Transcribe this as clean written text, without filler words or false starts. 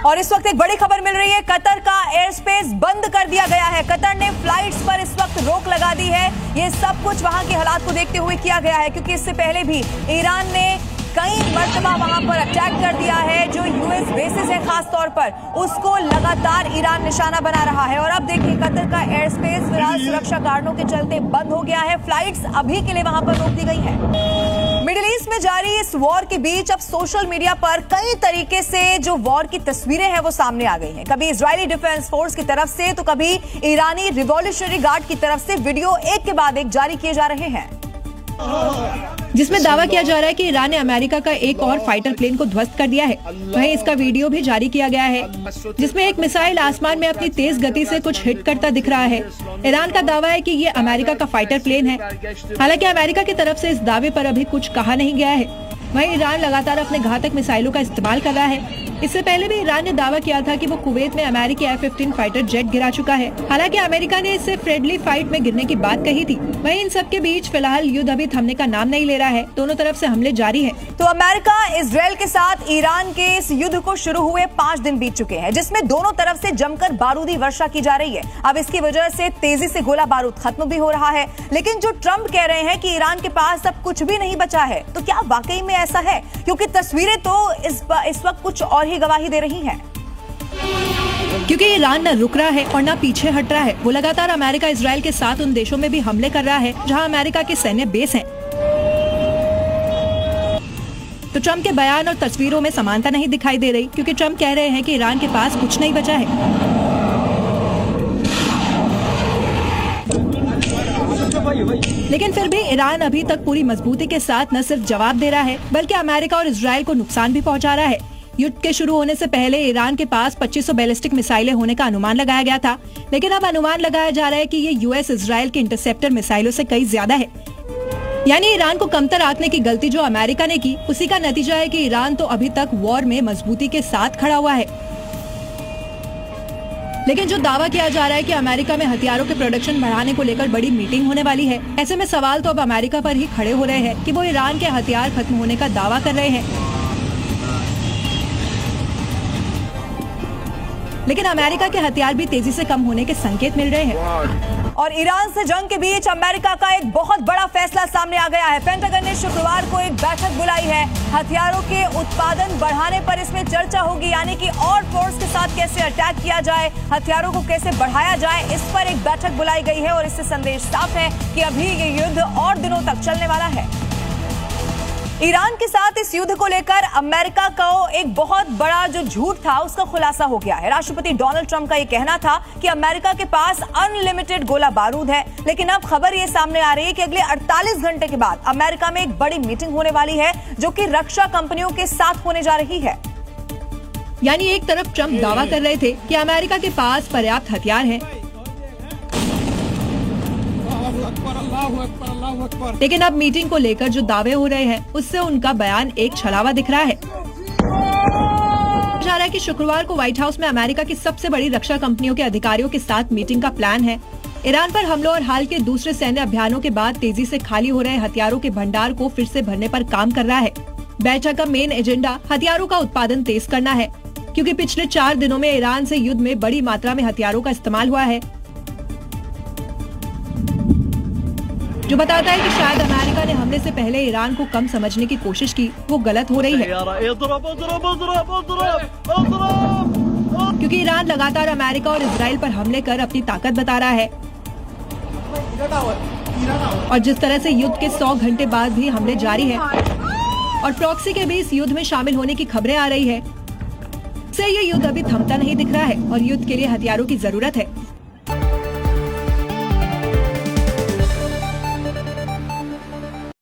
और इस वक्त एक बड़ी खबर मिल रही है, कतर का एयर स्पेस बंद कर दिया गया है। कतर ने फ्लाइट्स पर इस वक्त रोक लगा दी है। ये सब कुछ वहां के हालात को देखते हुए किया गया है, क्योंकि इससे पहले भी ईरान ने कई मर्तबा वहां पर अटैक कर दिया है। जो यूएस बेसिस है खास तौर पर, उसको लगातार ईरान निशाना बना रहा है। और अब देखिए, कतर का एयर स्पेस फिलहाल सुरक्षा कारणों के चलते बंद हो गया है। फ्लाइट्स अभी के लिए वहां पर रोक दी गई है। मिडिल ईस्ट में जारी इस वॉर के बीच अब सोशल मीडिया पर कई तरीके से जो वॉर की तस्वीरें हैं वो सामने आ गई हैं। कभी इजरायली डिफेंस फोर्स की तरफ से, तो कभी ईरानी रिवॉल्यूशनरी गार्ड की तरफ से वीडियो एक के बाद एक जारी किए जा रहे हैं, जिसमें दावा किया जा रहा है कि ईरान ने अमेरिका का एक और फाइटर प्लेन को ध्वस्त कर दिया है। वहीं इसका वीडियो भी जारी किया गया है, जिसमें एक मिसाइल आसमान में अपनी तेज गति से कुछ हिट करता दिख रहा है। ईरान का दावा है कि ये अमेरिका का फाइटर प्लेन है। हालांकि अमेरिका की तरफ से इस दावे पर अभी कुछ कहा नहीं गया है। वहीं ईरान लगातार अपने घातक मिसाइलों का इस्तेमाल कर रहा है। इससे पहले भी ईरान ने दावा किया था कि वो कुवैत में अमेरिकी F-15 फाइटर जेट गिरा चुका है। हालांकि अमेरिका ने इससे फ्रेंडली फाइट में गिरने की बात कही थी। वहीं इन सब के बीच फिलहाल युद्ध अभी थमने का नाम नहीं ले रहा है। दोनों तरफ से हमले जारी है। तो अमेरिका इजराइल के साथ ईरान के इस युद्ध को शुरू हुए 5 दिन बीत चुके हैं, जिसमें दोनों तरफ से जमकर बारूदी वर्षा की जा रही है। अब इसकी वजह से तेजी से गोला बारूद खत्म भी हो रहा है। लेकिन जो ट्रंप कह रहे हैं कि ईरान के पास अब कुछ भी नहीं बचा है, तो क्या वाकई में ऐसा है? क्योंकि तस्वीरें तो इस वक्त कुछ और ही गवाही दे रही हैं। क्योंकि ईरान न रुक रहा है और न पीछे हट रहा है। वो लगातार अमेरिका इजराइल के साथ उन देशों में भी हमले कर रहा है जहां अमेरिका के सैन्य बेस हैं। तो ट्रंप के बयान और तस्वीरों में समानता नहीं दिखाई दे रही, क्योंकि ट्रंप कह रहे हैं कि ईरान के पास कुछ नहीं बचा है। लेकिन फिर भी ईरान अभी तक पूरी मजबूती के साथ न सिर्फ जवाब दे रहा है, बल्कि अमेरिका और इजराइल को नुकसान भी पहुंचा रहा है। युद्ध के शुरू होने से पहले ईरान के पास 2500 बैलिस्टिक मिसाइलें होने का अनुमान लगाया गया था, लेकिन अब अनुमान लगाया जा रहा है कि ये यूएस इजराइल के इंटरसेप्टर मिसाइलों से कई ज्यादा है। यानी ईरान को कमतर आंकने की गलती जो अमेरिका ने की, उसी का नतीजा है कि ईरान तो अभी तक वॉर में मजबूती के साथ खड़ा हुआ है। लेकिन जो दावा किया जा रहा है कि अमेरिका में हथियारों के प्रोडक्शन बढ़ाने को लेकर बड़ी मीटिंग होने वाली है, ऐसे में सवाल तो अब अमेरिका पर ही खड़े हो रहे हैं कि वो ईरान के हथियार खत्म होने का दावा कर रहे हैं। लेकिन अमेरिका के हथियार भी तेजी से कम होने के संकेत मिल रहे हैं। और ईरान से जंग के बीच अमेरिका का एक बहुत बड़ा फैसला सामने आ गया है। पेंटागन ने शुक्रवार को एक बैठक बुलाई है। हथियारों के उत्पादन बढ़ाने पर इसमें चर्चा होगी, यानी कि और फोर्स के साथ कैसे अटैक किया जाए, हथियारों को कैसे बढ़ाया जाए, इस पर एक बैठक बुलाई गई है। और इससे संदेश साफ है कि अभी ये युद्ध और दिनों तक चलने वाला है। ईरान के साथ इस युद्ध को लेकर अमेरिका का एक बहुत बड़ा जो झूठ था, उसका खुलासा हो गया है। राष्ट्रपति डोनाल्ड ट्रंप का ये कहना था कि अमेरिका के पास अनलिमिटेड गोला बारूद है, लेकिन अब खबर ये सामने आ रही है कि अगले 48 घंटे के बाद अमेरिका में एक बड़ी मीटिंग होने वाली है, जो कि रक्षा कंपनियों के साथ होने जा रही है। यानी एक तरफ ट्रंप दावा कर रहे थे कि अमेरिका के पास पर्याप्त हथियार हैं, लेकिन अब मीटिंग को लेकर जो दावे हो रहे हैं, उससे उनका बयान एक छलावा दिख रहा है। जा रहा है कि शुक्रवार को व्हाइट हाउस में अमेरिका की सबसे बड़ी रक्षा कंपनियों के अधिकारियों के साथ मीटिंग का प्लान है। ईरान पर हमलों और हाल के दूसरे सैन्य अभियानों के बाद तेजी से खाली हो रहे हथियारों के भंडार को फिर से भरने पर काम कर रहा है। बैठक का मेन एजेंडा हथियारों का उत्पादन तेज करना है, क्योंकि पिछले 4 दिनों में ईरान से युद्ध में बड़ी मात्रा में हथियारों का इस्तेमाल हुआ है, जो बताता है कि शायद अमेरिका ने हमले से पहले ईरान को कम समझने की कोशिश की, वो गलत हो रही है। क्योंकि ईरान लगातार अमेरिका और इजराइल पर हमले कर अपनी ताकत बता रहा है। और जिस तरह से युद्ध के 100 घंटे बाद भी हमले जारी है और प्रॉक्सी के भी इस युद्ध में शामिल होने की खबरें आ रही है, से ये युद्ध अभी थमता नहीं दिख रहा है और युद्ध के लिए हथियारों की जरूरत है।